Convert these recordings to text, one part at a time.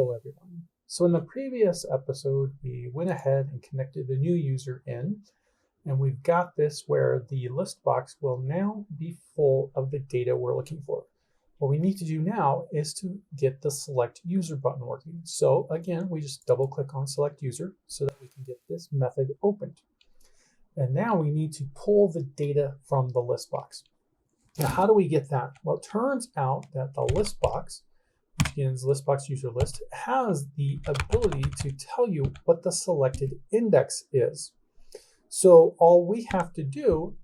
Hello everyone. So in the previous episode, we went ahead and connected the new user in, and we've got this where the list box will now be full of the data we're looking for. What we need to do now is to get the select user button working. So again, we just double click on select user so that we can get this method opened. And now we need to pull the data from the list box. Now, how do we get that? Well, it turns out that the list box, which begins list box user list, has the ability to tell you what the selected index is. So all we have to do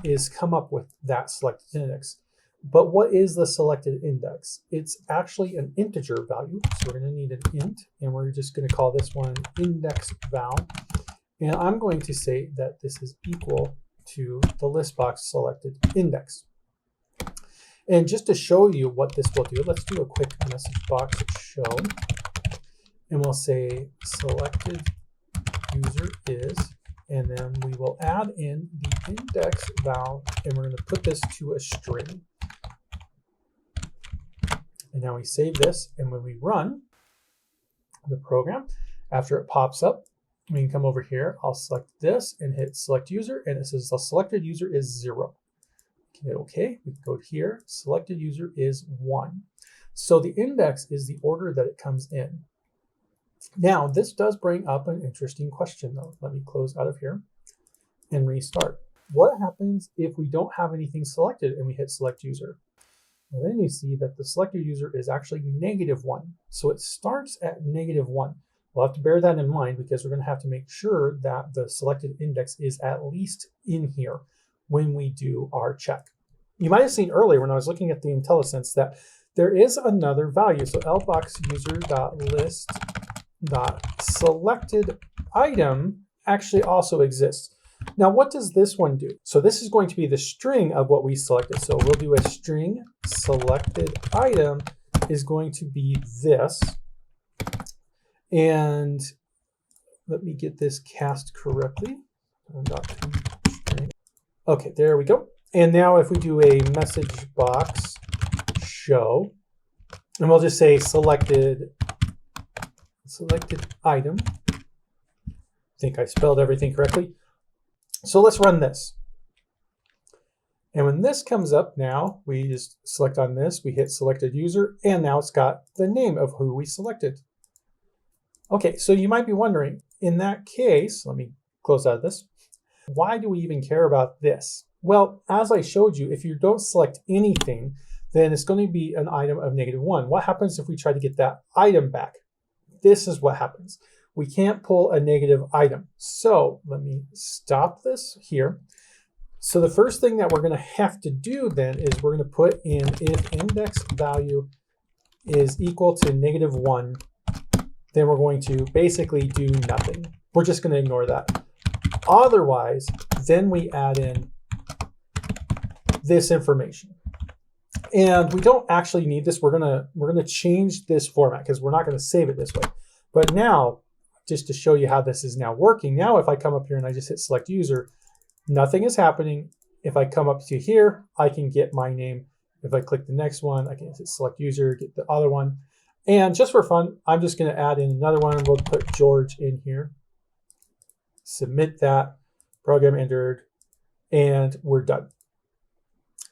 is come up with that selected index. But what is the selected index? It's actually an integer value. So we're going to need an int, and we're just going to call this one index val. And I'm going to say that this is equal to the list box selected index. And just to show you what this will do, let's do a quick message box show. And we'll say selected user is, and then we will add in the index val, and we're going to put this to a string. And now we save this, and when we run the program, after it pops up, we can come over here. I'll select this and hit select user, and it says the selected user is 0. Okay, we can go here. Selected user is 1. So the index is the order that it comes in. Now, this does bring up an interesting question, though. Let me close out of here and restart. What happens if we don't have anything selected and we hit select user? Well, then you see that the selected user is actually -1. So it starts at -1. We'll have to bear that in mind because we're going to have to make sure that the selected index is at least in here when we do our check. You might have seen earlier when I was looking at the IntelliSense that there is another value. So lboxuser.list.selected item actually also exists. Now, what does this one do? So this is going to be the string of what we selected. So we'll do a string selected item is going to be this. And let me get this cast correctly. Okay, there we go. And now if we do a message box show, and we'll just say selected item. I think I spelled everything correctly. So let's run this. And when this comes up now, we just select on this, we hit selected user, and now it's got the name of who we selected. Okay, so you might be wondering, in that case, let me close out of this. Why do we even care about this? Well, as I showed you, if you don't select anything, then it's going to be an item of -1. What happens if we try to get that item back? This is what happens. We can't pull a negative item. So let me stop this here. So the first thing that we're going to have to do then is we're going to put in if index value is equal to -1, then we're going to basically do nothing. We're just going to ignore that. Otherwise, then we add in this information. And we don't actually need this. We're gonna change this format because we're not going to save it this way. But now, just to show you how this is now working, now if I come up here and I just hit select user, nothing is happening. If I come up to here, I can get my name. If I click the next one, I can hit select user, get the other one. And just for fun, I'm just going to add in another one. We'll put George in here. Submit that, program entered, and we're done.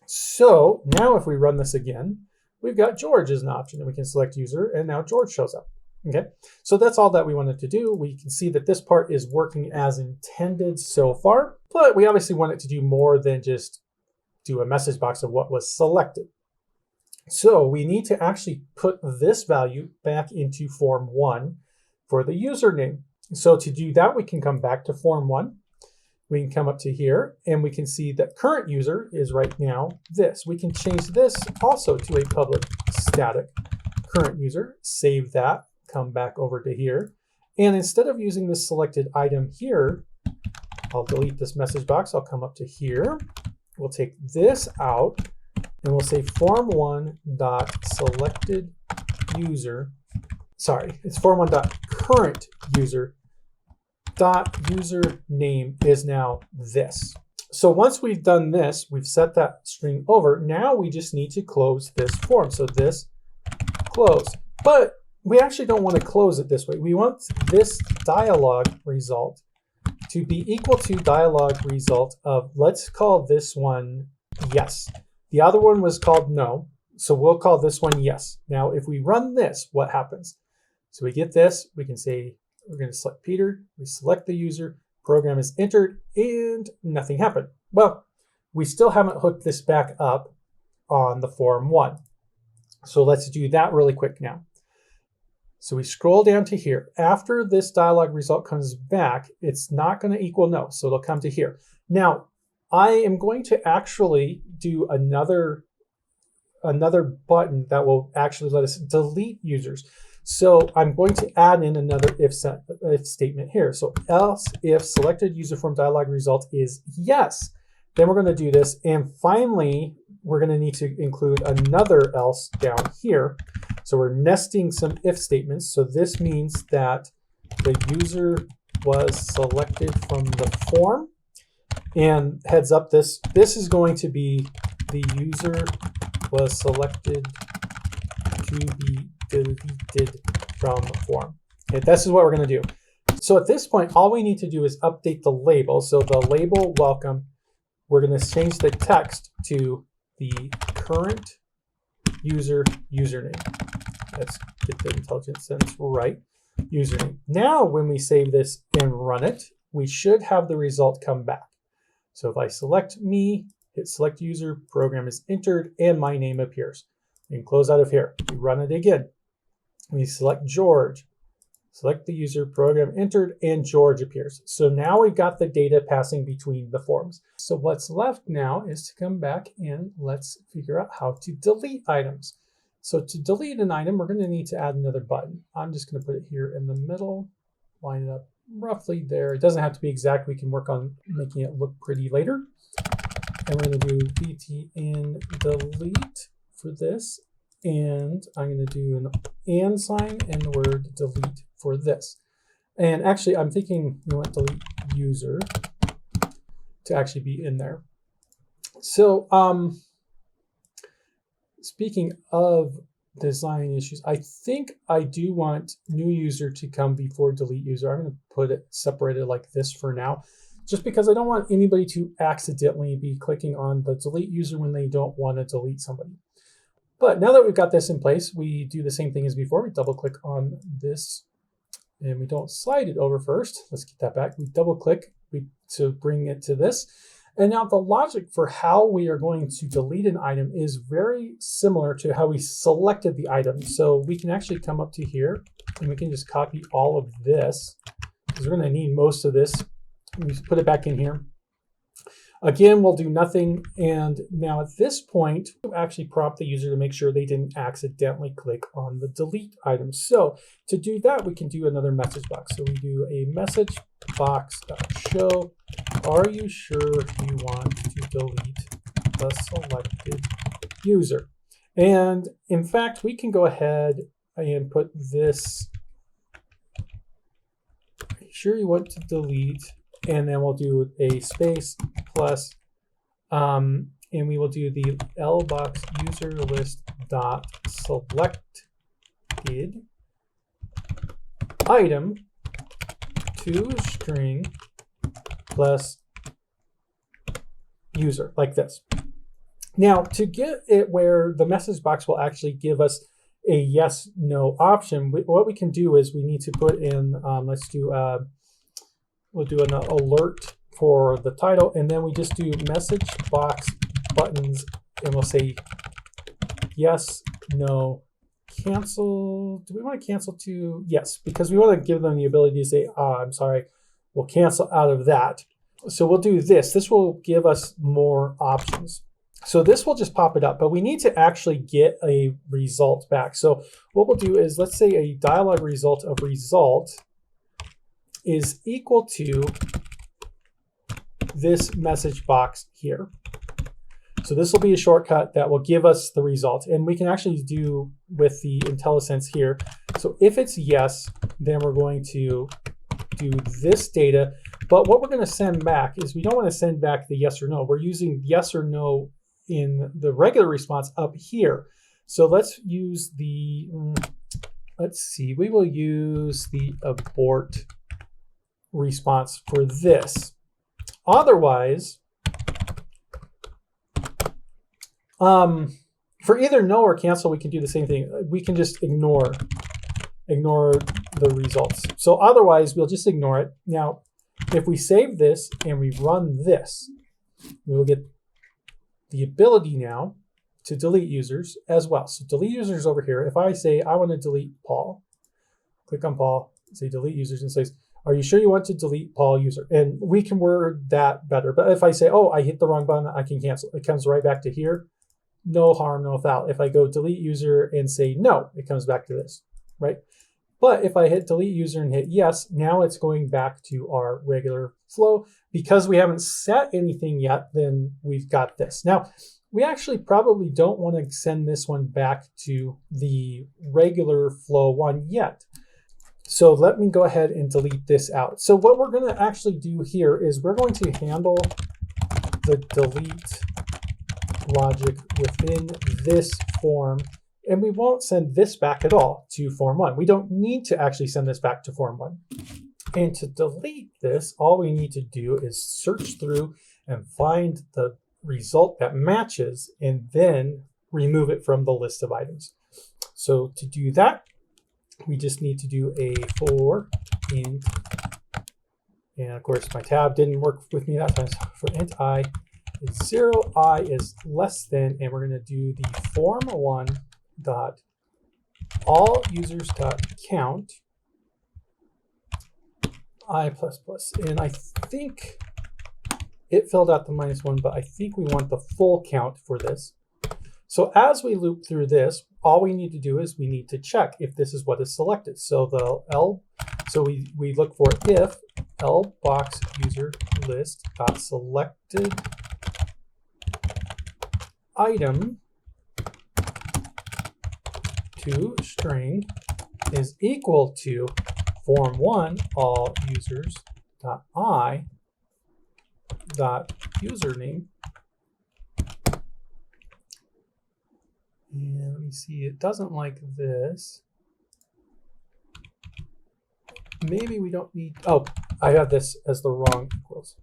So now if we run this again, we've got George as an option, and we can select user, and now George shows up. Okay, so that's all that we wanted to do. We can see that this part is working as intended so far, but we obviously want it to do more than just do a message box of what was selected. So we need to actually put this value back into form 1 for the username. So to do that, we can come back to form 1. We can come up to here, and we can see that current user is right now this. We can change this also to a public static current user, save that, come back over to here. And instead of using this selected item here, I'll delete this message box. I'll come up to here. We'll take this out, and we'll say form1.selected user. Sorry, it's form1.current user. .username is now this. So once we've done this, we've set that string over. Now we just need to close this form. So this close. But we actually don't want to close it this way. We want this dialog result to be equal to dialog result of, let's call this one yes. The other one was called no, so we'll call this one yes. Now, if we run this, what happens? So we get this, we can say, we're going to select Peter, we select the user, program is entered, and nothing happened. Well, we still haven't hooked this back up on the form 1. So let's do that really quick now. So we scroll down to here. After this dialog result comes back, it's not going to equal no, so it'll come to here. Now, I am going to actually do another button that will actually let us delete users. So I'm going to add in another if statement here. So else if selected user form dialog result is yes, then we're going to do this. And finally, we're going to need to include another else down here. So we're nesting some if statements. So this means that the user was selected from the form. And heads up, this is going to be the user was selected to be deleted from the form. Okay, this is what we're going to do. So at this point, all we need to do is update the label. So the label welcome, we're going to change the text to the current user username. Let's get the intelligent sentence right. Username. Now, when we save this and run it, we should have the result come back. So if I select me, hit select user, program is entered, and my name appears. We can close out of here. We run it again. We select George, select the user, program entered, and George appears. So now we've got the data passing between the forms. So what's left now is to come back and let's figure out how to delete items. So to delete an item, we're going to need to add another button. I'm just going to put it here in the middle, line it up roughly there. It doesn't have to be exact. We can work on making it look pretty later. And we're going to do btn delete for this. And I'm going to do an and sign and the word delete for this. And actually, I'm thinking we want delete user to actually be in there. So speaking of design issues, I think I do want new user to come before delete user. I'm going to put it separated like this for now, just because I don't want anybody to accidentally be clicking on the delete user when they don't want to delete somebody. But now that we've got this in place, we do the same thing as before. We double click on this and we don't slide it over first. Let's get that back. We double click to bring it to this. And now the logic for how we are going to delete an item is very similar to how we selected the item. So we can actually come up to here and we can just copy all of this because we're going to need most of this. We just put it back in here. Again, we'll do nothing. And now at this point, we'll actually prompt the user to make sure they didn't accidentally click on the delete item. So to do that, we can do another message box. So we do a message box.show. Are you sure you want to delete the selected user? And in fact, we can go ahead and put this. Are you sure you want to delete? And then we'll do a space plus, and we will do the lbox user list dot selected item to string plus user, like this. Now, to get it where the message box will actually give us a yes, no option, what we can do is we need to put in, we'll do an alert for the title, and then we just do message box buttons, and we'll say yes, no, cancel. Do we want to cancel to yes? Because we want to give them the ability to say, I'm sorry, we'll cancel out of that. So we'll do this. This will give us more options. So this will just pop it up, but we need to actually get a result back. So what we'll do is, let's say a dialog result of result is equal to this message box here. So this will be a shortcut that will give us the result. And we can actually do with the IntelliSense here. So if it's yes, then we're going to do this data. But what we're going to send back is we don't want to send back the yes or no. We're using yes or no in the regular response up here. So let's use the, let's see, we will use the abort response for this. Otherwise, for either no or cancel, we can do the same thing. We can just ignore the results. So otherwise, we'll just ignore it. Now, if we save this and we run this, we will get the ability now to delete users as well. So delete users over here. If I say I want to delete Paul, click on Paul, say delete users, and says, are you sure you want to delete Paul user? And we can word that better. But if I say, oh, I hit the wrong button, I can cancel. It comes right back to here. No harm, no foul. If I go delete user and say no, it comes back to this, right? But if I hit delete user and hit yes, now it's going back to our regular flow. Because we haven't set anything yet, then we've got this. Now, we actually probably don't want to send this one back to the regular flow one yet. So let me go ahead and delete this out. So what we're going to actually do here is we're going to handle the delete logic within this form, and we won't send this back at all to form 1. We don't need to actually send this back to form 1. And to delete this, all we need to do is search through and find the result that matches and then remove it from the list of items. So to do that, we just need to do a for int, and of course my tab didn't work with me that time, so for int I is 0, I is less than, and we're going to do the form1 dot all users dot count I plus plus, and I think it filled out the -1, but I think we want the full count for this. So as we loop through this, all we need to do is we need to check if this is what is selected. So we look for if L box user list dot selected item to string is equal to form1 all users dot I dot username. And let me see, it doesn't like this. Maybe we don't need, oh, I have this as the wrong equals.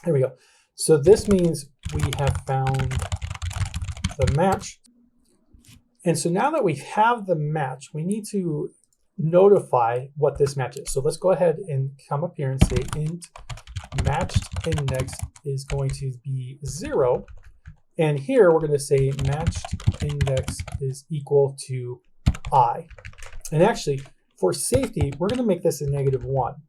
Here we go. So this means we have found the match. And so now that we have the match, we need to notify what this match is. So let's go ahead and come up here and say int matched index is going to be 0. And here we're going to say matched index is equal to I. And actually, for safety, we're going to make this a -1.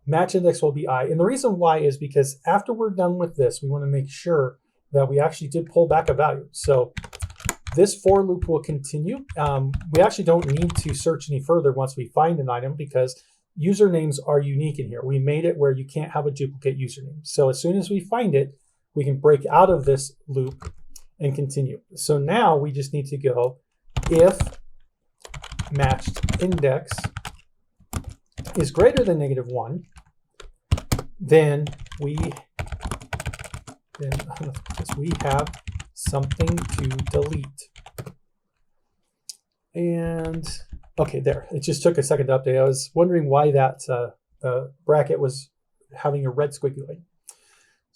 Match index will be I. And the reason why is because after we're done with this, we want to make sure that we actually did pull back a value. So this for loop will continue. We actually don't need to search any further once we find an item because usernames are unique in here. We made it where you can't have a duplicate username. So as soon as we find it, we can break out of this loop and continue. So now we just need to go if matched index is greater than -1, then we have something to delete. And okay, there. It just took a second to update. I was wondering why that the bracket was having a red squiggly line.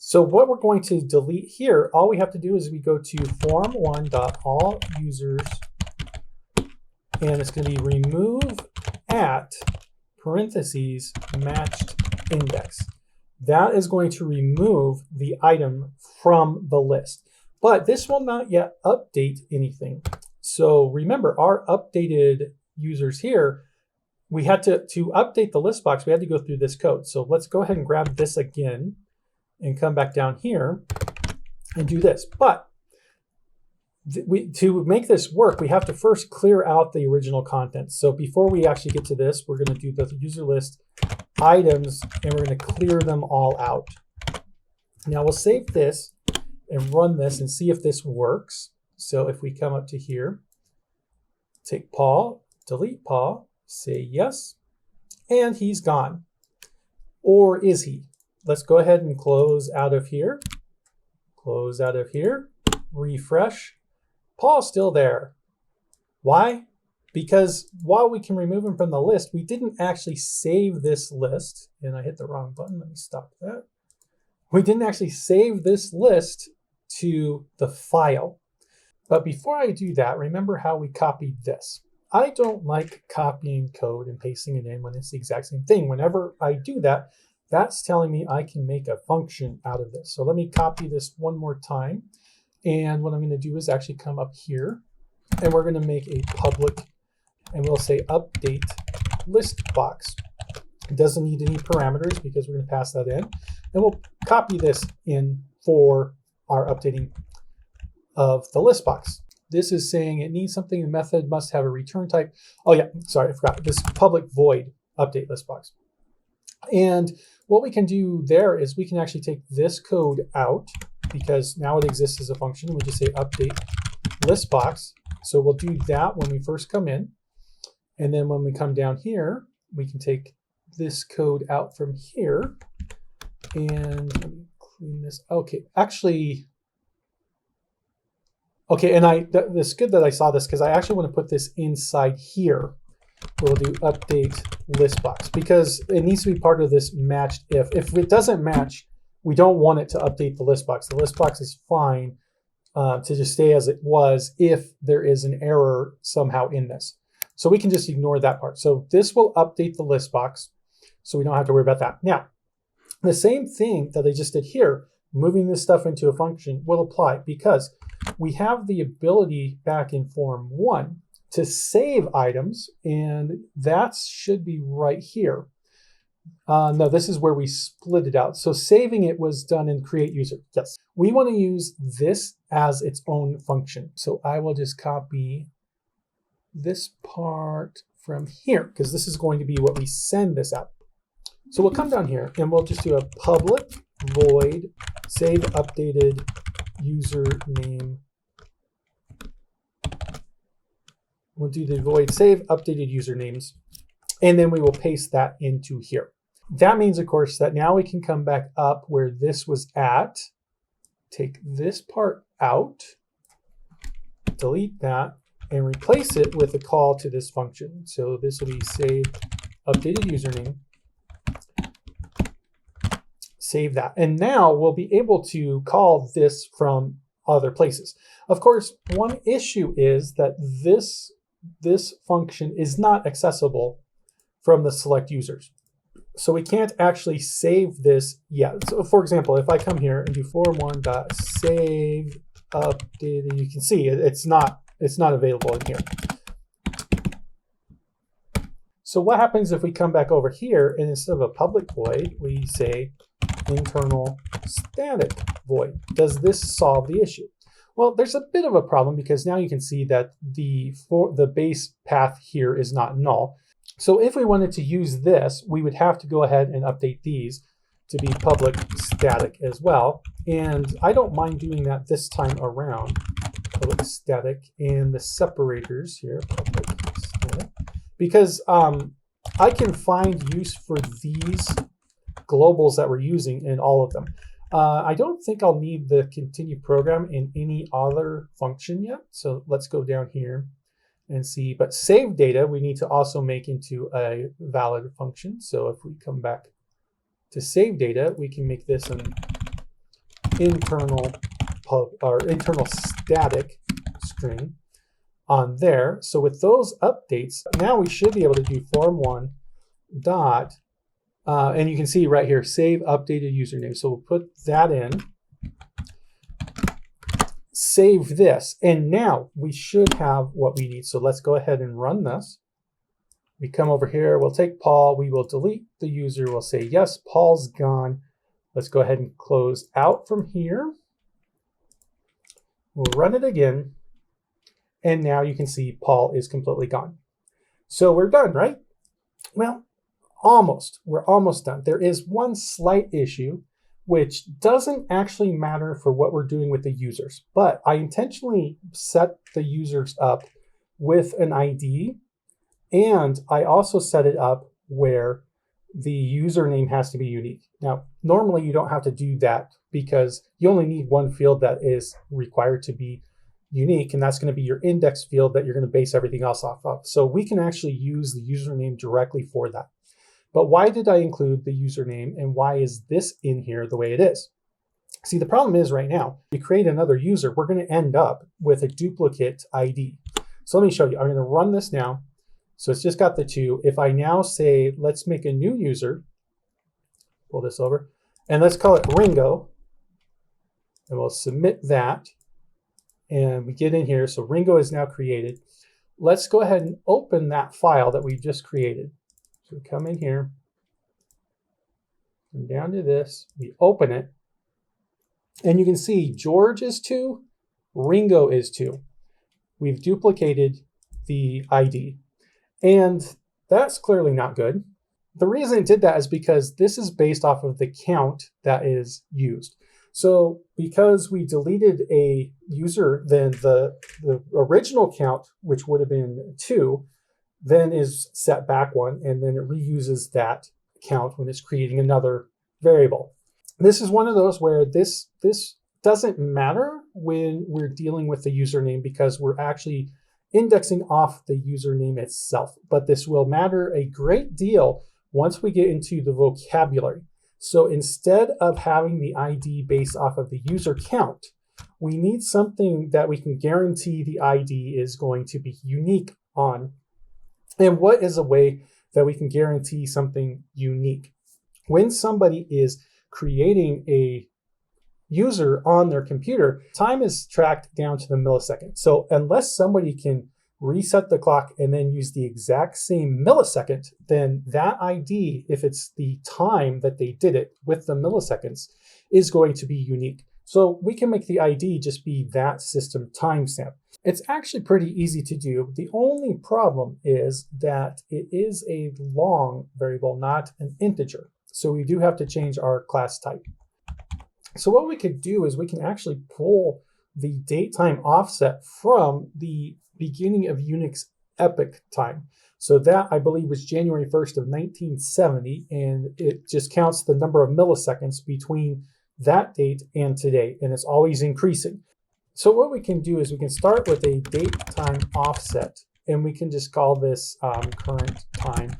So what we're going to delete here, all we have to do is we go to form1.allUsers, and it's going to be remove at parentheses matched index. That is going to remove the item from the list. But this will not yet update anything. So remember, our updated users here, we had to update the list box, we had to go through this code. So let's go ahead and grab this again and come back down here and do this. But to make this work, we have to first clear out the original content. So before we actually get to this, we're going to do the user list items, and we're going to clear them all out. Now we'll save this and run this and see if this works. So if we come up to here, take Paul, delete Paul, say yes, and he's gone. Or is he? Let's go ahead and close out of here, refresh. Paul's still there. Why? because while we can remove them from the list, we didn't actually save this list. And I hit the wrong button. Let me stop that. We didn't actually save this list to the file. But before I do that, remember how we copied this. I don't like copying code and pasting it in when it's the exact same thing. Whenever I do that, that's telling me I can make a function out of this. So let me copy this one more time. And what I'm going to do is actually come up here, and we're going to make a public, and we'll say update list box. It doesn't need any parameters because we're going to pass that in. And we'll copy this in for our updating of the list box. This is saying it needs something. The method must have a return type. Oh yeah, sorry, I forgot. This public void update list box. And what we can do there is we can actually take this code out because now it exists as a function. We just say update list box. So we'll do that when we first come in. And then when we come down here, we can take this code out from here. And let me clean this. Okay, actually, okay, and it's good that I saw this because I actually want to put this inside here. We'll do update list box because it needs to be part of this matched if. If it doesn't match, we don't want it to update the list box. The list box is fine to just stay as it was if there is an error somehow in this. So we can just ignore that part. So this will update the list box, so we don't have to worry about that. Now, the same thing that I just did here, moving this stuff into a function, will apply because we have the ability back in form 1 to save items, and that should be right here. No, this is where we split it out. So saving it was done in create user. Yes, we want to use this as its own function. So I will just copy this part from here because this is going to be what we send this out. So we'll come down here and we'll just do a public void save updated username. We'll do the void save updated usernames, and then we will paste that into here. That means, of course, that now we can come back up where this was at, take this part out, delete that, and replace it with a call to this function. So this will be save updated username. Save that. And now we'll be able to call this from other places. Of course, one issue is that this function is not accessible from the select users. So we can't actually save this yet. So for example, if I come here and do form1.save updated, you can see it's not available in here. So what happens if we come back over here and instead of a public void, we say internal static void? Does this solve the issue? Well, there's a bit of a problem because now you can see that the base path here is not null. So if we wanted to use this, we would have to go ahead and update these to be public static as well. And I don't mind doing that this time around. Public static and the separators here, public static, because I can find use for these globals that we're using in all of them. I don't think I'll need the continue program in any other function yet. So let's go down here and see. But save data, we need to also make into a valid function. So if we come back to save data, we can make this an internal static string on there. So with those updates, now we should be able to do form1 dot, and you can see right here, save updated username. So we'll put that in, save this, and now we should have what we need. So let's go ahead and run this. We come over here, we'll take Paul, we will delete the user, we'll say, yes, Paul's gone. Let's go ahead and close out from here. We'll run it again, and now you can see Paul is completely gone. So we're done, right? Well, almost. We're almost done. There is one slight issue, which doesn't actually matter for what we're doing with the users, but I intentionally set the users up with an ID, and I also set it up where the username has to be unique. Now, normally you don't have to do that because you only need one field that is required to be unique, and that's going to be your index field that you're going to base everything else off of. So we can actually use the username directly for that. But why did I include the username, and why is this in here the way it is? See, the problem is right now, if you create another user, we're going to end up with a duplicate ID. So let me show you. I'm going to run this now. So it's just got the two. If I now say, let's make a new user, pull this over, and let's call it Ringo, and we'll submit that. And we get in here. So Ringo is now created. Let's go ahead and open that file that we just created. So we come in here, and down to this, we open it. And you can see George is 2, Ringo is 2. We've duplicated the ID. And that's clearly not good. The reason it did that is because this is based off of the count that is used. So because we deleted a user, then the original count, which would have been 2, then is set back 1, and then it reuses that count when it's creating another variable. This is one of those where this doesn't matter when we're dealing with the username, because we're actually indexing off the username itself. But this will matter a great deal once we get into the vocabulary. So instead of having the ID based off of the user count, we need something that we can guarantee the ID is going to be unique on. And what is a way that we can guarantee something unique? When somebody is creating a user on their computer, time is tracked down to the millisecond. So unless somebody can reset the clock and then use the exact same millisecond, then that ID, if it's the time that they did it with the milliseconds, is going to be unique. So we can make the ID just be that system timestamp. It's actually pretty easy to do. The only problem is that it is a long variable, not an integer. So we do have to change our class type. So what we could do is we can actually pull the date time offset from the beginning of Unix epoch time. So that, I believe, was January 1st of 1970, and it just counts the number of milliseconds between that date and today, and it's always increasing. So what we can do is we can start with a date time offset, and we can just call this current time.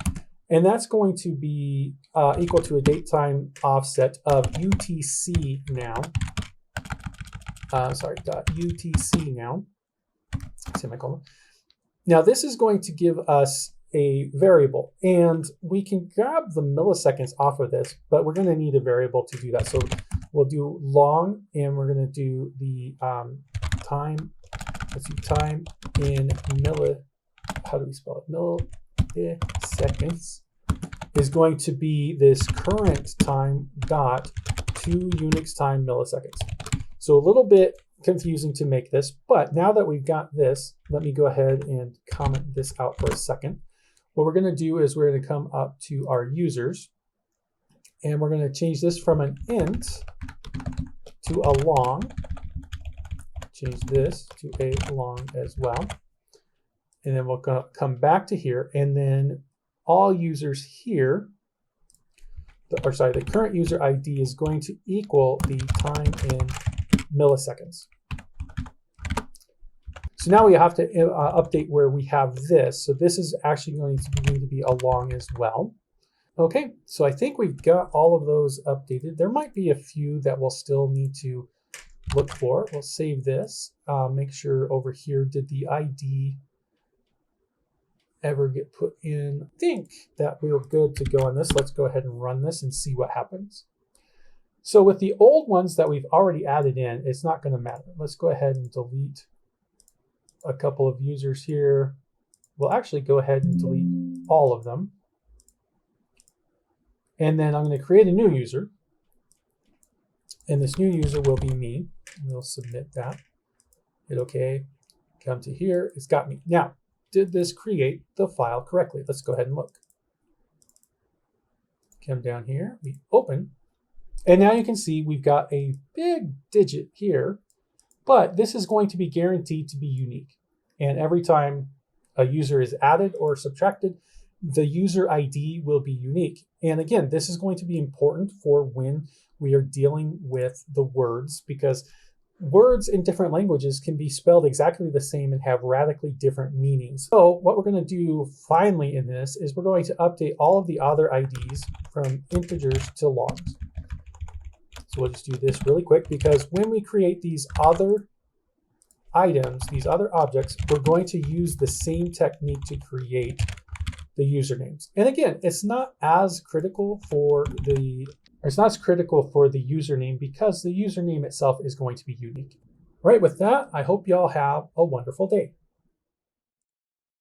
And that's going to be equal to a date time offset of UTC now. UTC now. Semicolon. Now this is going to give us a variable, and we can grab the milliseconds off of this, but we're going to need a variable to do that. So we'll do long, and we're going to do the time. Let's do time in how do we spell it? Milliseconds is going to be this current time dot to Unix time milliseconds. So a little bit confusing to make this, but now that we've got this, let me go ahead and comment this out for a second. What we're going to do is we're going to come up to our users, and we're going to change this from an int to a long. Change this to a long as well. And then we'll come back to here, and then all users here, the current user ID is going to equal the time in milliseconds. So now we have to update where we have this. So this is actually going to need to be a long as well. Okay, so I think we've got all of those updated. There might be a few that we'll still need to look for. We'll save this. Make sure over here, did the ID ever get put in? I think that we were good to go on this. Let's go ahead and run this and see what happens. So with the old ones that we've already added in, it's not going to matter. Let's go ahead and delete a couple of users here. We'll actually go ahead and delete all of them. And then I'm going to create a new user. And this new user will be me. We'll submit that. Hit OK. Come to here. It's got me. Now, did this create the file correctly? Let's go ahead and look. Come down here. We open. And now you can see we've got a big digit here. But this is going to be guaranteed to be unique. And every time a user is added or subtracted, the user ID will be unique. And again, this is going to be important for when we are dealing with the words, because words in different languages can be spelled exactly the same and have radically different meanings. So what we're going to do finally in this is we're going to update all of the author IDs from integers to longs. So we'll just do this really quick, because when we create these other items, these other objects, we're going to use the same technique to create the usernames. And again, it's not as critical for the username, because the username itself is going to be unique. All right, with that, I hope y'all have a wonderful day.